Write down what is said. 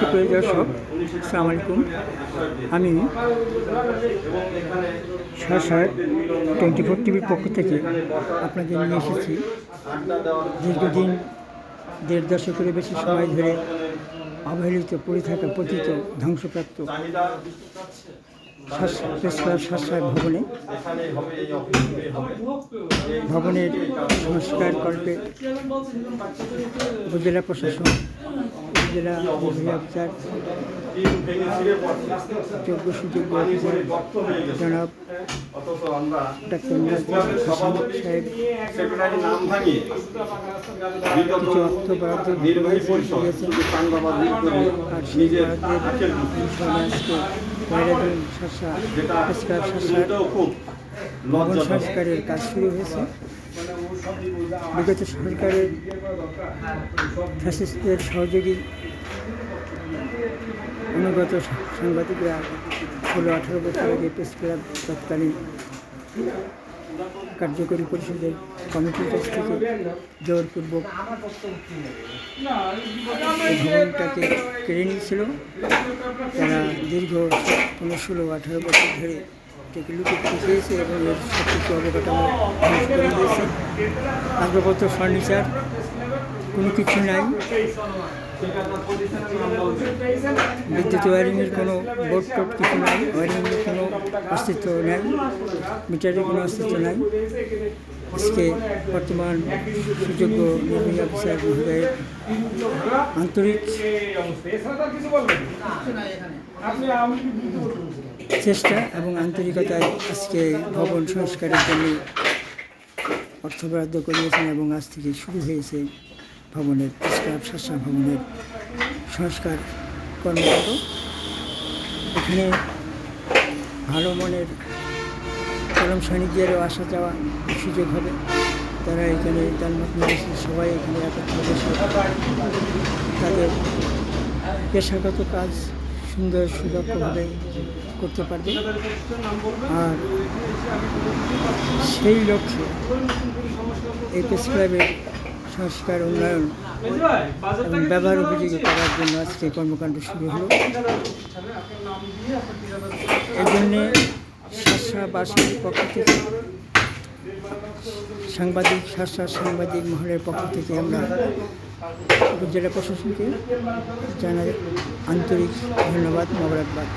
সুপ্রিয় দর্শক, আসসালামু আলাইকুম। আমি শাসার 24 টিভির পক্ষ থেকে আপনাদের নিয়ে এসেছি দীর্ঘদিন 1.5 দশকের বেশি সময় ধরে অবহেলিত, পড়ে থাকা, পতিত, ধ্বংসপ্রাপ্ত প্রেস ক্লাব শাসার ভবনের সংস্কার কল্পে উপজেলা প্রশাসন, উপজেলা নির্বাহী অফিসার, যোগ্য সুযোগ্য অফিসার জনাব ডাক্তার সাহেব কিছু অর্থ বরাদ্দ দিয়েছেন। আর সেই বরাদ্দের ভবন সংস্কারের কাজ শুরু হয়েছে। বিগত সরকারের ফ্যাসিস্টদের সহযোগী অনুগত সাংবাদিকরা 16-18 বছর আগে প্রেস ক্লাব তৎকালীন কার্যকরী পরিষদের কমিটির কাছ থেকে জোরপূর্বক এই ভবনটাকে কেড়ে নিয়েছিল। তারা দীর্ঘ 16-18 বছর ধরে এটাকে লুকিয়ে খেয়েছে এবং এর সব কিছু অবকাঠামো ধ্বংস করে দিয়েছে। আসবাবপত্র, ফার্নিচার কোনো কিছু নাই। বিদ্যুৎ ওয়ারিংয়ের কোনো বোর্ড টোড কিছু নাই, ওয়ারিংয়ের কোনো অস্তিত্ব নেই, মিটারের কোনো অস্তিত্ব নাই। আজকে বর্তমান সুযোগ্য নির্বাহী অফিসার মহোদয়ের আন্তরিক চেষ্টা এবং আন্তরিকতায় আজকে ভবন সংস্কারের জন্য অর্থ বরাদ্দ করিয়েছেন এবং আজ থেকে শুরু হয়েছে ভবনের শাসা ভবনের সংস্কার কর্মকাণ্ড। এখানে ভালো মনের কলম সৈনিকদেরও আসা যাওয়া সুযোগ হবে। তারা এখানে তালমত নিয়েছে, সবাই এখানে একত্র বসে তাদের পেশাগত কাজ সুন্দর সুদক্ষভাবে করতে পারবে। আর সেই লক্ষ্যে এই প্রেস ক্লাবের সংস্কার, উন্নয়ন এবং ব্যবহার উপযোগী করার জন্য আজকে কর্মকাণ্ড শুরু হলো। এই জন্যে শাসাবাসীর পক্ষ থেকে সাংবাদিক মহলের পক্ষ থেকে আমরা উপজেলা প্রশাসনকে জানাই আন্তরিক ধন্যবাদ, মোবারকবাদ।